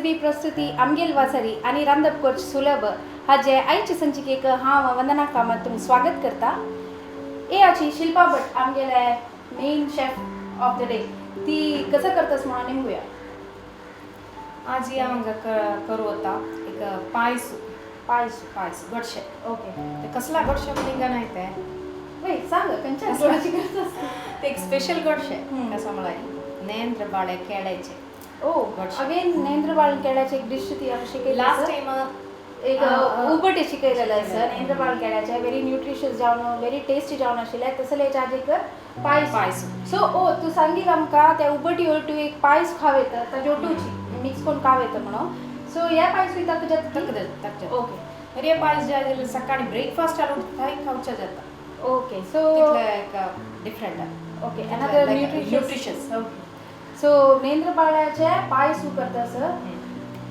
Recipe प्रस्तुती आमगेल वासरी आणि रांधप coach सुलभ हाजे आईचे संचिकेक हांव वंदना कामत तुम्ही स्वागत करता. ए आची शिल्पा भट आमगेले main chef of the day ती कसं करतस म्हणून निघूया. आज या मग करू आता एक पायस पायस पायस गडशे. ओके ते कसला गडशे निघा नाही ते वय सांग कंच्या गोडाची करतस ते एक स्पेशल गडशे हम्म. कसं मला नेंद्र बाळे केळ्याचे. ओ गडशे. अगेन नेंद्रबाळ केळ्याची एक डिश ती आम्ही शिकली लास्ट टाइम एक उबटे शिकयलेलं आसा नेंद्रबाळ केळ्याचे व्हेरी न्यूट्रिशियस जावन व्हेरी टेस्टी जावन आशिल्ले तसले हेच्या आदी एक पायस पायस. सो ओ तू सांगील आमकां त्या उबटी तू एक पायस खावेत ताजे ओटूची मिक्स करून खावेत म्हणून. सो ह्या पायस विता तुझ्या तक ओके अरे पायस जे आहे सकाळी ब्रेकफास्ट आलो थाय खावच्या जाता. ओके सो तितले एक different okay another nutritious. Okay so नेंद्रबाळ्याचे पायस करतास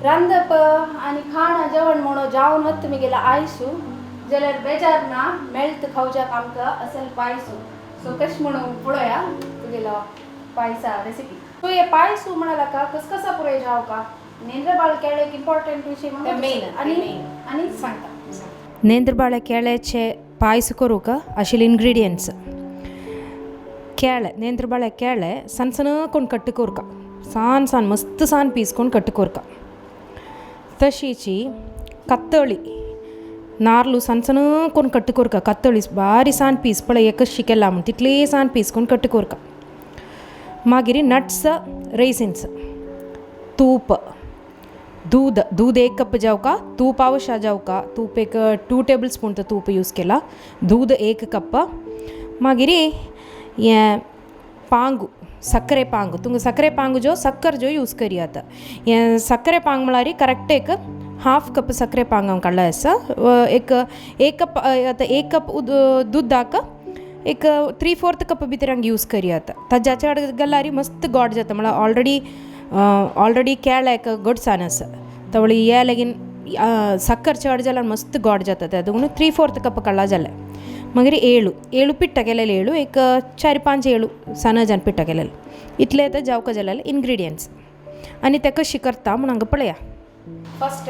रांदप आणि खाणं जेवण म्हणून जावन वत तुमी गेला आयसू जाल्यार बेजार ना मेळत खावच्याक आमकां असेल पायसू. सो कश म्हणून पळोवया तुगेलो पायसा रेसिपी. सो हे पायसू म्हणाला का कसा पुरय जाव का नेंद्रबाळ केळे एक इम्पॉर्टंट विषय मेन आणि सांगता. नेंद्रबाळे केळ्याचे पायस करूक आशिल्ले इंग्रीडियंट्स केळे नेंद्रबाळे केळे ಸಣ್ಣ ಸಣ್ಣಕೊಂಡು ಕಟ್ಟುಕೋರ್ಕ ಸಣ್ಣ ಮಸ್ತ್ ಸಣ್ಣ ಪೀಸ್ಕೊಂಡು ಕಟ್ಟುಕೋರ್ಕ ತಶೀಚಿ ಕತ್ತಳಿ नारळू सण सणकून कट्टुकोरका कत्तळी बारी सान पीस पळय एकच शिकेला म्हण तितले सान पीस करून कट्टुकोरका. मागीर नट्स रेसिन्स तूप दूध 1 कप जावका तूप आवश्य जावका तूप एक 2 टेबल स्पून तूप यूज केला दूध 1 कप. मागीर ये पांगू सक्रे पांग तुमकां सक्रे पांग जो सक्कर जो यूज करियात. ये सक्रे पांग म्हळ्यार करेक्ट एक 1/2 कप सक्रे पांग हांव काडला आसा. एक कप आतां 1 कप दूध दाका एक 3/4 कप भितर हांव यूज करियात. ताज्याच्या गेल्यार मस्त गोड जाता म्हळ्यार ऑलरेडी केळ्या एक गोडसाण आसा तवळी हे लेगीन सक्कर चड जाल्यार मस्त गोड जाता देखून 3/4 कप काडला जाल्यार. मागीर एळू पिट्ट केलेले एळू एक 4-5 एळू सनजान पिट्ट केलेले इतले आतां जावका जाल्यार इंग्रीडियंट्स आनी ते कशी करता म्हण हांगा पळया. फर्स्ट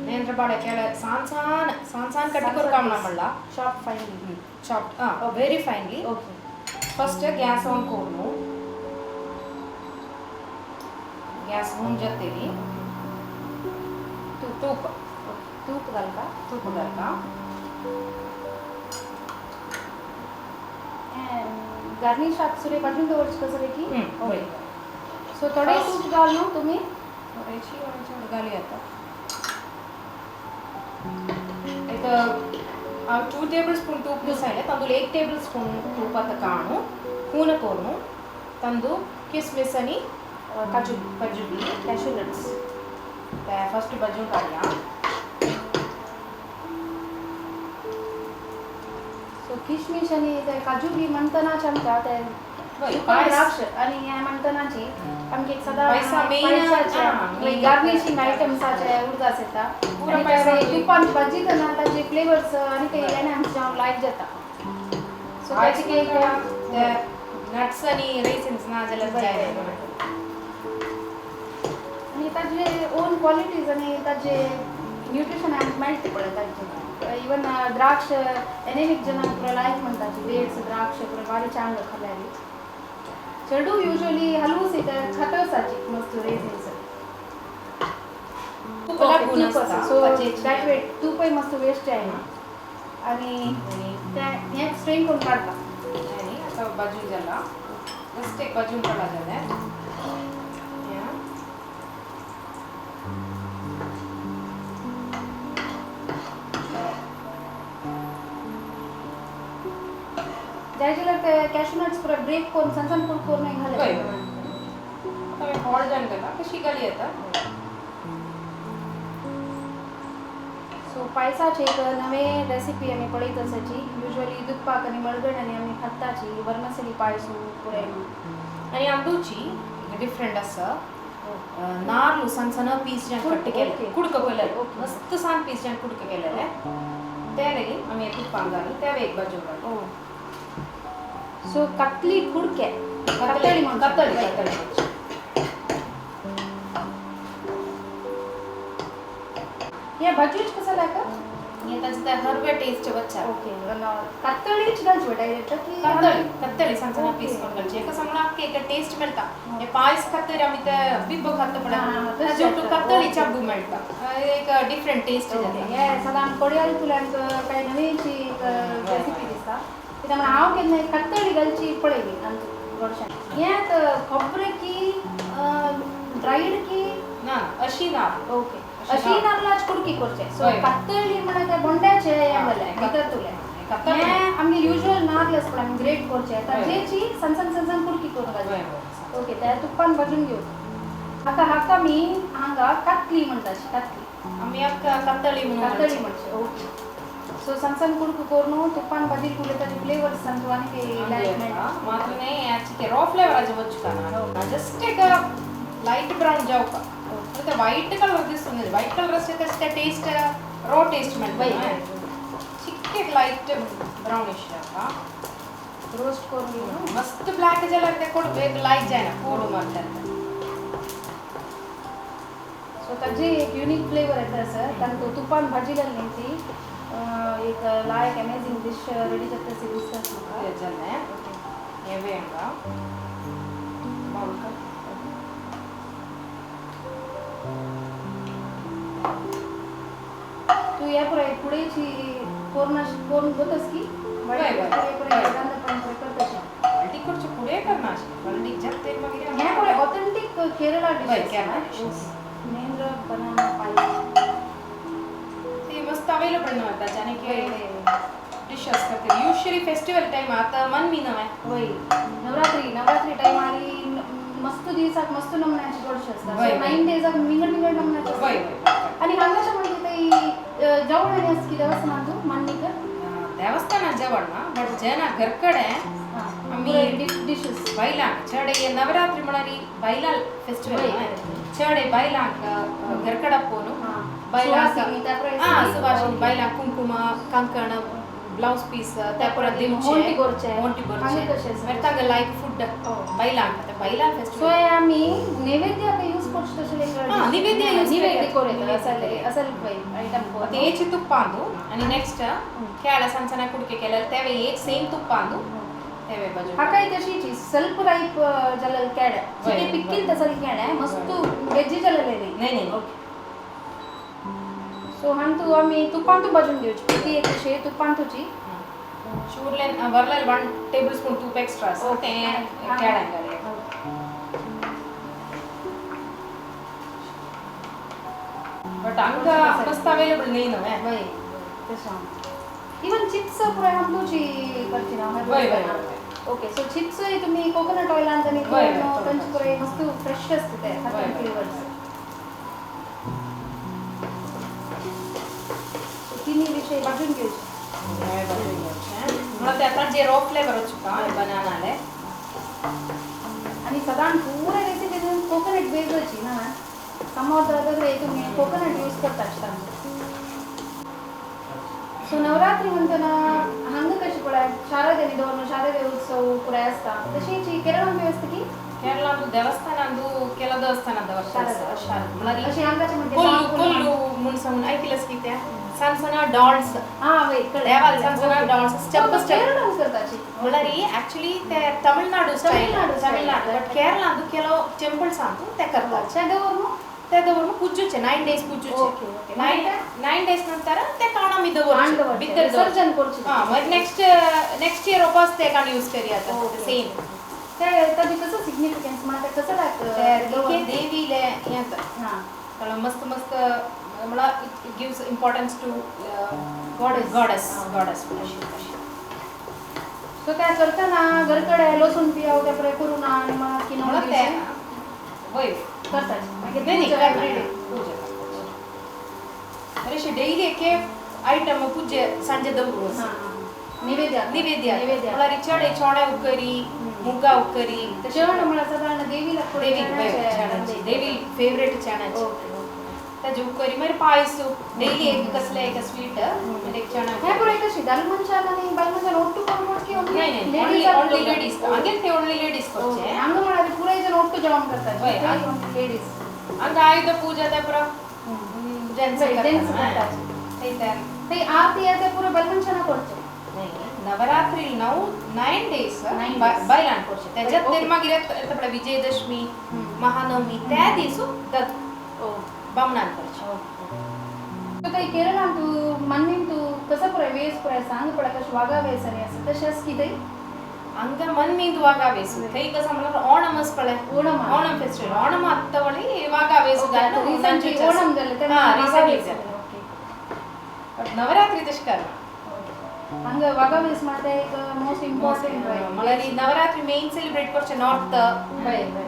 नेंद्रबाळे केळे सान कट्टुकोरका म्हणला shop finally chopped very finally. Okay first gas on करू गॅस होऊन जातेली तूप तूप घालता तूप घालता गार्निश आत सुरे पाठवून दवरच कसं रे की ओके. सो थोडे तूप घाल न्हू तुम्ही थोडीशी घाली आता एक 2 टेबल स्पून तूप दिसायले तांदूळ 1 टेबल स्पून तूप आता काणू खून करू तांदूळ किसमिस आणि काजू खजूर कॅशू नट्स ते फर्स्ट भाजून काढया. सो किशमिश आणि ते काजू बी म्हणटनाच आमकां ते पायस. द्राक्ष आणि हे म्हणटनाची आमकां एक सदा पायसा main गार्निशिंग आयटम्साचे उरदास येता पुरा आणि पायसा ते तुपान भाजी करना ताजे फ्लेवर्स आणि ते येणे आमचे जावन लायक जाता. सो त्याची काही नट्स आणि रेसिन्स ना जाल्यार जाय आणि ताजे ओन क्वालिटीज आणि ताजे न्यूट्रिशन आमकां मेळटा पळय ताजे इवन द्राक्ष एनेमिक जनांक पुरो लायक म्हणटा डेट्स द्राक्ष पुरो बारी चांगलं खाल्यार चेडू युजली हलवूस एक खातोसाची मस्त रेसिन्स सो दॅट वे तूपय मस्त वेस्ट आहे आणि त्या हे स्ट्रेन करून काढता आणि आता भाजून झाला मस्त एक भाजून काढला जाल्यार जाय जाल्यार ते कॅशू नट्स पुरो ब्रेक करून सण करून घाले आता मी हॉल जाण केला कशी घाली आता. सो पायसाची एक नवे रेसिपी आमी पळयत आसाची युजली दुधपाक आनी मळगण आनी आमी खाताची वर्मसली पायसू पुरे आणि आंदूची डिफरंट आसा नारळू सण पीस जे कट केले कुडक केले मस्त सान पीस जे कुडक केलेले ते लेगीन आमी तुपान घालून ते एक भाजून घालू. सो कतली कुडके कतळी हे भाजीच कसं लायक हे त्याचं हरवे टेस्ट बच्चा ओके कत्तळीच घालची डायरेक्ट की कत्तळी सांगता पीस कोण घालची एका समोर आखे एक टेस्ट मिळता हे पायस खातर आम्ही ते बिब्ब खात पडा जेवटू कत्तळी चाबू मिळता एक डिफरंट टेस्ट जाता हे साधारण कोडियाल तुल्यांक काही नवीनची रेसिपी दिसता की त्यामुळे हांव केन्ना कत्तळी घालची पळयली आमच्या गोडशान हें खोबरे की ड्राईड की ना अशी ना ओके अशी नारळाच कुडकी करचे सो होय. कत्तळी म्हणा त्या बोंड्याचे हें जालें भितर तुले हें आमगे युजुअल नारळ आसता आमी ग्रेट करचे ताजेची सन कुडकी करून घालचे ओके त्या तुपान भाजून घेवची हाका मी हांगा कातली म्हणटाची कातली आम्ही एक कत्तळी म्हणून कातळी म्हणचे ओके सो सन कुडको करून तुपान भाजी तुले ताजे फ्लेवर्स सांगतो आनी ते लायक मेळटा मात्रನೇ యాక్చువల్లీ రా ఫ్లేవర్ అజవచ్చు కదా జస్ట్ एक లైట్ బ్రౌన్ జావుక అంటే వైట్ కలర్ వస్తుంది వైట్ కలర్ వస్తే తెస్తే టేస్ట్ రా టేస్ట్ మెంట్ చిక్కే లైట్ ब्राउनिश का रोस्ट करून घेऊन मस्त ब्लॅक झालं ते कोड वेग लाईट जाय ना कोड मारतात सो ताजे एक युनिक फ्लेवर येता सर कारण तो तुपान भाजी घालली ती एक लायक अमेझिंग डिश रेडी जाता सी दिसता म्हाका ते झालंय हे वेंगा बाउल का तू या पुढेची कोण होतस की तिकडचे पुढे करणार वल्डी जाते वगैरे ह्या पुढे authentic Kerala dish Kerala dishes. Nendra banana pie ते मस्त अवेलेबल नव्हता ज्याने की डिशेस करते युजली फेस्टिवल टाइम आता मन मी नव्हे वय नवरात्री टाइम आली मस्त दिवसात मस्त नमण्याची गोडश असतात वय, 9 डेजाक मिंगड नमण्याची वय असतात आणि हांगाच्या म्हणजे ते जेवण आनी की देवस्थान तू मान्निक ದೇವಸ್ಥಾನ ಜವಣ್ಣ ಬಟ್ ಜನ ಗರ್ಕಡೆ आम्ही डिशेस ಬೈಲಾಂ ಚಡೆ ನವರಾತ್ರಿ ಮಣರಿ ಬೈಲಾಲ್ ಫೆಸ್ಟಿವಲ್ ಚಡೆ ಬೈಲಾಂ ಗರ್ಕಡ ಪೋನು ಬೈಲಾಂ ಸುವಾಸಿನಿ ಬೈಲಾಂ ಕುಂಕುಮ ಕಂಕಣ ब्लाउज पीस त्यापर दिवचे मोंटी गोरचे मेरतांग लाईक फूड बैलांग आता बैलांग सो फेस्टिवल आम्ही नैवेद्य का यूज करतो तसले नैवेद्य use नैवेद्य करतो. कोरे असल आयटम को ते ಏಚಿ ತುಪ್ಪ ಅಂದು आणि ನೆಕ್ಸ್ಟ್ ಕೇಳ ಸಣ್ಣ ಸಣ್ಣ ಕುಡಿಕೆ ಕೆಲ ತೇವೆ ಏಚ್ ಸೇಮ್ ತುಪ್ಪ ಅಂದು ತೇವೆ ಬಜು हाकाय तशीची ಸ್ವಲ್ಪ राईप जलल केड वय, ते पिक्किल वय. तसल केड मस्त वेजी जललेली नाही नाही सो हां तू आम्ही तुपान तू भाजून घेवची किती एक शे तुपान तुची ಶೂರ್ಲೆನ್ ವರ್ಲಲ್ 1 ಟೇಬಲ್ ಸ್ಪೂನ್ ತುಪ್ಪ ಎಕ್ಸ್ಟ್ರಾ ಸತೆ ಕೇಳ करे बट अंग मस्त अवेलेबल नाही नव्हे वय तसा इवन चिप्स पुरा हम तुची करची ना वय वय ओके सो चिप्स तुम्ही कोकोनट ऑइल आणि वय, त्यांची पुरे मस्त फ्रेश असते ते वय. फ्लेवर्स तिन्ही विषय भाजून घ्यायचे मला त्याचा जे रॉ फ्लेवर होतो का बनानाले आणि साधारण पुरा रेसिपी कोकोनट बेसची ना समोर तुम्ही कोकोनट यूज करता सो नवरात्री म्हणताना हांग कशी पडाय शारदेनी दोन शारदे उत्सव पुराय असता तशीची केरळात व्यवस्था की ಕೇರಳ ದೇವಸ್ಥಾನ ಅಂದು ಕೆಲ ದೇವಸ್ಥಾನದ अशी हांगाच्या ಕೊಲ್ಲು ಮುನ್ಸಮನ್ ಐಕಿಲಸ್ ಕಿತ್ಯಾ ಸಣ್ಣ ಸಣ್ಣ ಡಾಲ್ಸ್ हा वय ದೇವಾಲ ಸಣ್ಣ ಸಣ್ಣ ಡಾಲ್ಸ್ ಸ್ಟೆಪ್ ಸ್ಟೆಪ್ केरळ करताची ಮುಳರಿ ಆಕ್ಚುಲಿ ते ತಮಿಳುನಾಡು ಸ್ಟೈಲ್ ತಮಿಳುನಾಡು ಬಟ್ ಕೇರಳ ಅಂದು ಕೆಲವು ಟೆಂಪಲ್ಸ್ ಅಂದು ते करतात त्याच्यावरून त्यादवरून पूजूचे 9 डेज पूजूचे ओके, ओके. 9 डेज नंतर ते काणा मिदवर बितर विसर्जन करची हां मग नेक्स्ट इयर वापस ते काण यूज करूया ओके. सेम ते त्याची कसं सिग्निफिकन्स म्हणा कसं लागतं देवीले येतं हां त्याला मस्त मस्त मला it gives importance to goddess so त्या करताना घरकडे लसूण पियाव त्या प्रय करू ना आणि मग की मला ते वय करतात नाही पूजा अरे डेली एक आयटम पूजे संಜೆ दवरू निवेद्य निवेद्य मला रिचडे छोडे उकरी मुगा उकरी जेवण मला साधारण देवीला देवी फेवरेट चणाची त्याची उकरी म्हणजे पायस डेली एक कसले एक स्वीट म्हणजे एक चणा हे पुरे कशी दालमनशाला आणि बायमनशाला ಒಟ್ಟು ಕೊಡ್ಬೋದು की नाही ओनली लेडीज ಹಂಗೆ ಓನ್ಲಿ ಲೇಡೀಸ್ ಕೊಚ್ಚೆ ಹಂಗ ಮಾಡಿದ್ರೆ ಪೂರ ಜನ ಒಟ್ಟು ಜವಾನ್ करतात वय, ಲೇಡೀಸ್ ಹಂಗ ಆಯುಧ ಪೂಜೆ ಅದಪ್ರ जेंट्स करतात ते आरती आहे ते पुरं बलवंशना करतो नवरात्री 9 days 9 बैलान करचे त्याच्यात Okay. तर मागीर आपल्या विजयदशमी महानवमी त्या दिवसू बामणान करचे तू काही केरळा तू मन्नीन तू कसं पुरा वेस पुरा सांग पडा कशी वागा वेस आणि असं तशाच की ते ಹಂಗ ಮನ್ಮಿಂದು ವಾಗಾವೇಸು ಕೈಗ ಸಂಬಳ ಓಣಮಸ್ ಪಳೆ ಓಣಂ ಫೆಸ್ಟಿವಲ್ ಓಣಮ ಅತ್ತವಳಿ ವಾಗಾವೇಸು ಗಾನು ರೀಸೆಂಟ್ಲಿ ಓಣಂ ಜಲ್ಲ ಹಾ ರೀಸೆಂಟ್ಲಿ ನವರಾತ್ರಿ ದಶಕರ ಹಂಗ ವಾಗಾವೇಸ್ ಮಾತೆ एक मोस्ट इंपॉर्टंट मलाई नवरात्री मेन सेलिब्रेट करचे नॉर्थ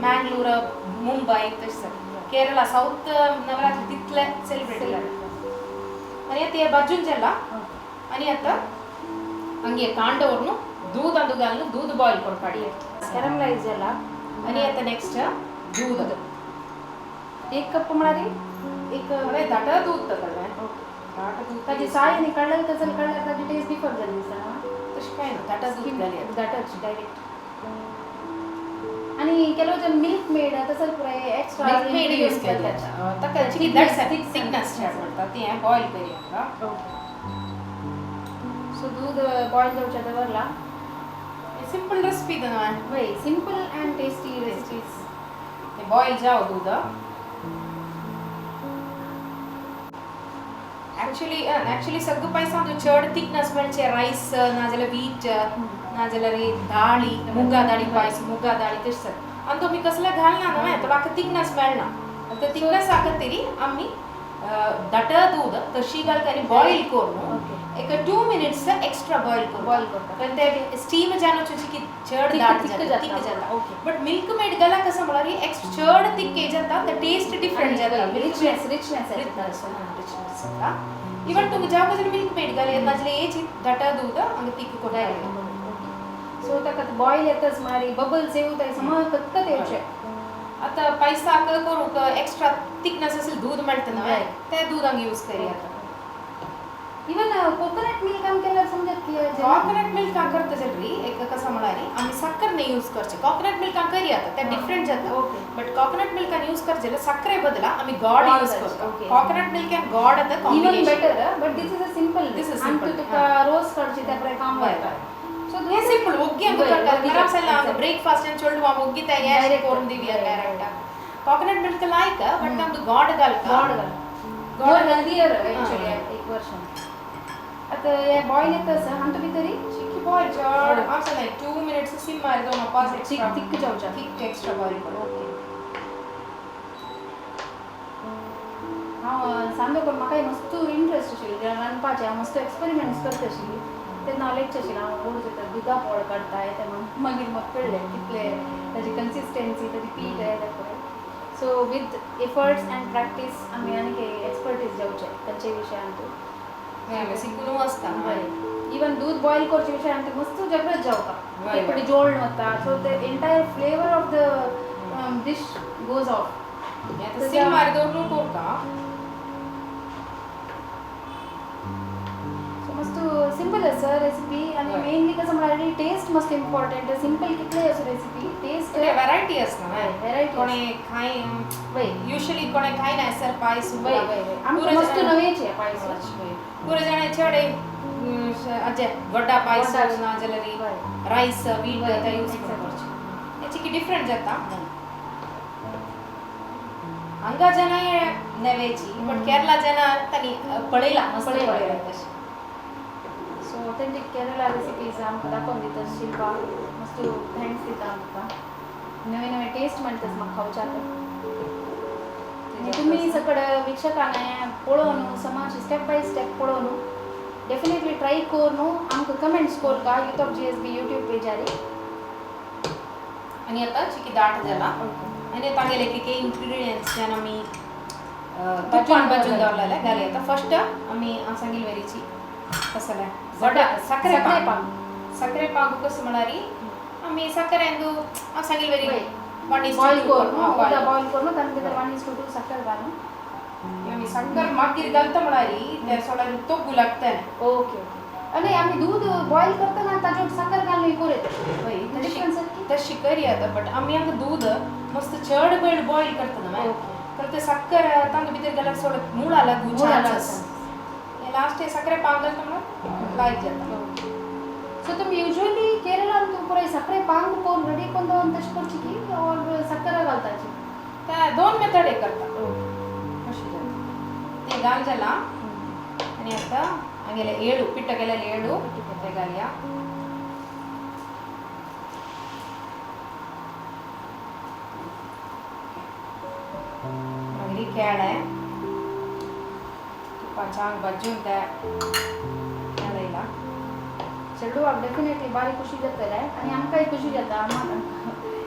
मँगलोर मुंबई तसं केरला साऊथ नवरात्री तिथले सेलिब्रेट केला आणि आता बाजून जल्ला आणि आता हंगे कांडवरनु दूध अंदू घालून दूध बॉईल करून काढले कॅरमलाइज झाला आणि आता नेक्स्ट दूध 1 कप म्हणाली एक अरे दाट दूध तकलवे दाट दूध त्याची साय आणि कळलं तसं कळलं त्याची टेस्ट डिफर झाली सर तशी काय ना दाट दूध घाली दाटच डायरेक्ट आणि ಕೆಲವು ಜನ ಮಿಲ್ಕ್ ಮೇಡ್ तसं पुरा एक्स्ट्रा मिल्क मेड यूज केला तकलची की दट थिकनेस स्टार्ट करता ते बॉईल करी आता सो दूध बॉईल जाऊच्या दवरला सिंपल रेसिपी दना वय सिंपल अँड टेस्टी रेसिपीज ते बॉईल जाव दूध ऍक्च्युली सगळं पैसा तो चड थिकनेस म्हणजे राईस नाजला व्हीट नाजला रे डाळी मुगा डाळी पायस मुगा डाळी तसं आणि तुम्ही कसला घालना ना तो बाकी थिकनेस मेळना तर थिकनेस आकत्तीरी आम्ही दाट दूध तशी घाल करी बॉईल करून एक 2 minutes एक्स्ट्रा बॉईल करू बॉईल करता पण ते स्टीम जानो चुची की चड दाट जाता ओके बट मिल्क मेड गला कसं म्हणाली चड थिक जाता द टेस्ट डिफरंट जाता रिचनेस इवन तुम्ही जेव्हा कसं मिल्क मेड घाले नाजले याची दाटा दूध आणि तिक कोडायला सो ताकत बॉईल येतच मारी बबल्स येऊ ताई समा कत्कत येऊचे आता पैसा करू का एक्स्ट्रा थिकनेस असेल दूध मिळतं ना ते दूध अंग यूज करी आता इवन कोकोनट मिल्क आम केला समजत की कोकोनट मिल्क का करते जरी एक कसं म्हणाली आम्ही साखर नाही यूज करचे कोकोनट मिल्क का करी आता ते डिफरंट जातं ओके बट कोकोनट मिल्क का यूज करचे साखरे बदला आम्ही गॉड यूज करतो कोकोनट मिल्क अँड गॉड आता even combination better but this is a simple This is आणि simple, तुका रोज करची त्या प्रकारे काम करता सो हे सिंपल ओग्गी अंग करतात घरात सल्ला ब्रेकफास्ट आणि चोल्ड वा ओग्गी तयार करून देवी direct coconut milk like but नಮ್ದು god god god healthier actually एक वर्षन आता या बॉईल येतस अंत भितरी चिक्की बॉईल जड असं नाही 2 minutes सिम मार दोन पाच एक्स्ट्रा थिक जाऊचा थिक एक्स्ट्रा बॉईल करू ओके हांव सांगो पण म्हाका मस्त इंट्रस्ट आशिल्ली रांदपाचें हांव मस्त एक्सपेरिमेंट्स करता आशिल्ली ते नॉलेज आशिल्लें हांव रोज दुदा पोळ काडटाय ते मागीर म्हाका कळ्ळें कितले ताची कन्सिस्टन्सी ताची पीठ आहे ते पळय so with efforts and practice आमी आनी एक्सपर्टीज जावचे तांचे विशयान तूं शिकून असता इवन दूध बॉईल करचे विशयान तूं मस्त जगत जावता Right. एक जोड वता so the entire flavour of the dish goes off SIM मार दोन का मस्त सिंपल आसा रेसिपी आणि Right. मेनली कसं म्हणाली टेस्ट मस्त इम्पॉर्टंट सिंपल कितले असो रेसिपी टेस्ट व्हरायटी असता व्हरायटी कोणे खाय वय युजली कोणे खाय नाही सर पायस वय वय आमकां मस्त नवेचे पायस पुरे जाणे चेडे अजे गड्डा पायस ना जलरी राईस वीट त्या यूज करचे याची की डिफरंट जाता हांगा जना नवेची बट केरला जना तनी पळयला मस्त पळयला तशी सो ऑथेंटिक केरला रेसिपीज आमकां दाखोवन दिता शिल्पा मस्त थँक्स दिता आमकां नवे नवे टेस्ट म्हणटात म्हाका खावच्याक तुम्ही सकड वीक्षकांना हें पळोवन समाज स्टेप बाय स्टेप पळोवन डेफिनेटली ट्राय करून आमकां कमेंट्स करता यूथ ऑफ GSB यूट्यूब पेजार आणि आता चिकी दाट झाला आणि तांगेले की इंग्रेडियंट्स जेन आमी तुपान भाजून दवरलेले घाली आता फर्स्ट आमी सांगिल वेरीची कसले गड्डा साखरे पाक कसं म्हणारी आमी साखरेंदू सांगिल वेरी बॉईल करून बॉईल करून तांचे भितर 1:2 साखर घालून आमी साखर मागीर घालता म्हणारी त्या सोडार तोप लागता ओके ओके आणि आम्ही दूध बॉईल करताना ताजेर साखर घालून पुरे तशी करी आता बट आमी हांगा दूध मस्त चड वेळ बॉईल करता ना ಕಲ್ತೆ ಸಕ್ಕರೆ ತಂದು ಬಿದ್ದಿರ್ಗೆಲ್ಲ ಸೊಳ್ಳೆ ಮೂಳಲ್ಲ ಚಾನ್ಸಸ್ लास्ट सಕ್ಕರೆ पांगल तुमला लाइक जाता सो तुम युजुअली केरला तू पुरा सಕ್ಕರೆ पांग कोण रेडी कोण दोन तश करची की और सಕ್ಕರೆ घालताची त्या दोन मेथड एक करता अशी ते घाल जाला आणि आता हंगेले 7 पिट्ट गेले 7 ते घालया मगरी केळे चांग भाजून त्या केळेला चेडू आप डेफिनेटली बारी खुशी जातले आणि आमकांय खुशी जाता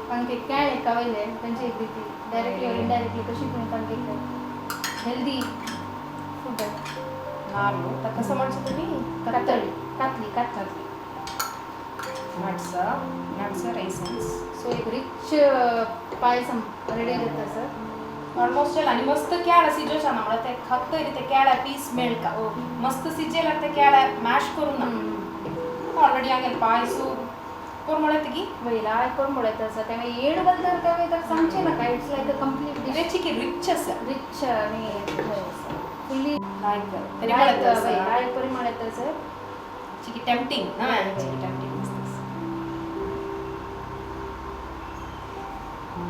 कारण की केळे कावले त्यांची एक रीती डायरेक्टली और इनडायरेक्टली कशी पण तांके हेल्दी फूड नारळू तर कसं म्हणतो तुम्ही कातली नट्स रेसन्स सो एक रिच पायसम रेडी जाता सर ऑलमोस्ट आणि मस्त केळा सिजोचा ना मला ते खात तरी ते केळा पीस मेळका मस्त सिजेला ते केळा मॅश करून ना ऑलरेडी आगे पायसू कोण म्हणत की वयला कोण म्हणत असं त्यामुळे 7 बद्दल त्यामुळे तर सांगचे ना काय it's like a complete dish त्याची की रिच असं रिच आणि फुल्ली लाईक तरी लाईक म्हणत लाईक परी म्हणत सर चिकी टेम्पटिंग ना चिकी टेम्पटिंग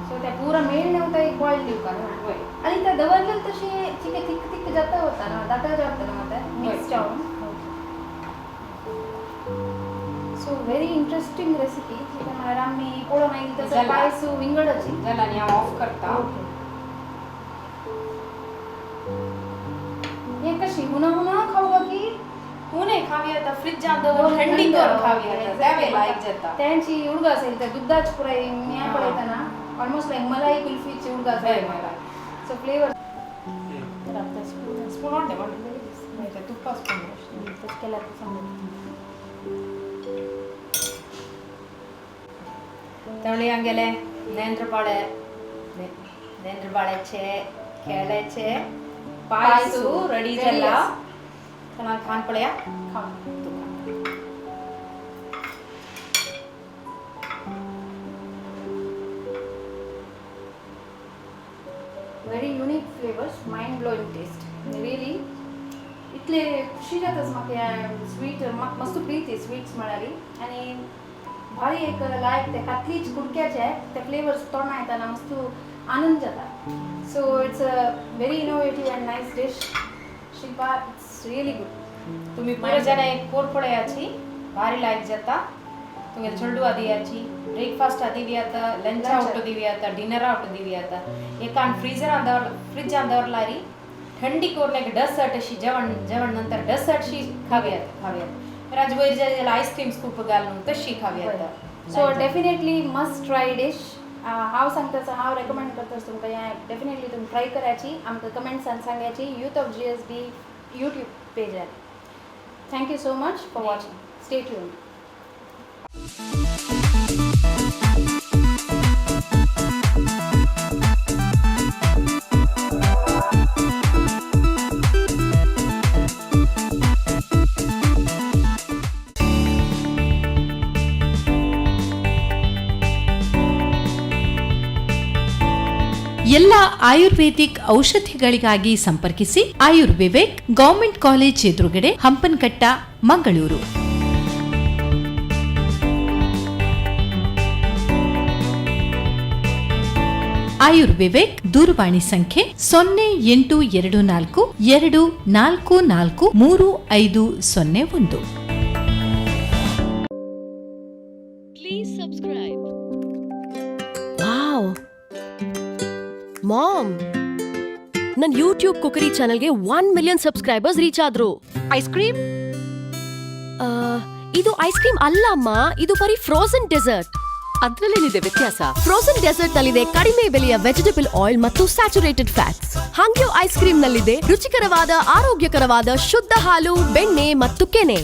सो त्या पूरा मेल नव्हता एक बॉईल देऊ का आणि त्या दवरलेलं तशी चिके थिक जाता होता ना दाता जाता ना मग मिक्स जाऊन so very interesting recipe chicken मला मी कोण नाही तसं पायसू विंगडची झाला आणि ऑफ करता हे कशी हुना खाऊ की पुणे खावी आता फ्रिज अंदर थंडी कर खावी आता त्यावे लाईक जाता त्यांची उडगा असेल तर दुधाच पुरा म्या पडता ना ऑलमोस्ट लाईक मलाई कुल्फीची उडगा असेल मला सो फ्लेवर स्पून ऑन दे नाही तर तुप्पा स्पून तस केला तर समजा त्यामुळे हंगेले नेंद्रबाळ्याचे केळ्याचे पायसू रेडी झाला चला खान पड्या very unique flavours mind blowing taste really इतले खुशी जाताच म्हाका स्वीट म्हाका मस्त प्रीती स्वीट्स म्हळ्यारी आणि भारी एक लायक ते कातलीच कुडक्याचे ते फ्लेवर्स तोंडा येताना मस्त आनंद जाता so it's a very innovative and nice dish Shilpa it's really good तुम्ही पुरे जण एक कोरपड्याची भारी लाईक जाता तुम्ही चलडू आधी याची ब्रेकफास्ट आधी भी आता लंच आउट दिवी आता डिनर आउट दिवी आता एकान फ्रीज अंदर लारी थंडी कोरने डेसर्ट अशी जेवण नंतर डेसर्ट शी खाव्यात राजवैर ज्याला आईस्क्रीम स्कूप घालून तशी खाव्यात so definitely must try dish हांव सांगता हांव रेकमेंड करता तुमकां हें डेफिनेटली तुमी ट्राय करायची आमकां कमेंट्सान सांगायची यूथ ऑफ GSB यूट्यूब पेजार thank you so much for watching stay tuned ಎಲ್ಲ ಆಯುರ್ವೇದಿಕ್ ಔಷಧಿಗಳಿಗಾಗಿ ಸಂಪರ್ಕಿಸಿ ಆಯುರ್ವಿವೇಕ್ ಗವರ್ಮೆಂಟ್ ಕಾಲೇಜ್ ಎದುರುಗಡೆ ಹಂಪನಕಟ್ಟ ಮಂಗಳೂರು. ಆಯುರ್ವಿವೇಕ್ ದೂರವಾಣಿ ಸಂಖ್ಯೆ 0824 2443501. Please subscribe. Wow. Mom, ನನ್ನ ಯೂಟ್ಯೂಬ್ ಕುಕರಿ ಚಾನೆಲ್ಗೆ 1 ಮಿಲಿಯನ್ ಸಬ್ಸ್ಕ್ರೈಬರ್ಸ್ ರೀಚ್ ಆದ್ರು. Ice cream? ಇದು ಐಸ್ ಕ್ರೀಮ್ ಅಲ್ಲ ಅಮ್ಮ, ಇದು ಬರೀ ಫ್ರೋಜನ್ ಡೆಸರ್ಟ್. ಅದ್ರಲ್ಲೇನಿದೆ ವ್ಯತ್ಯಾಸ? ಫ್ರೋಜನ್ ಡೆಸರ್ಟ್ ನಲ್ಲಿದೆ ಕಡಿಮೆ ಬೆಲೆಯ ವೆಜಿಟೇಬಲ್ ಆಯಿಲ್ ಮತ್ತು saturated fats. Hangyo ice cream ನಲ್ಲಿದೆ ರುಚಿಕರವಾದ ಆರೋಗ್ಯಕರವಾದ ಶುದ್ಧ ಹಾಲು, ಬೆಣ್ಣೆ ಮತ್ತು ಕೆನೆ.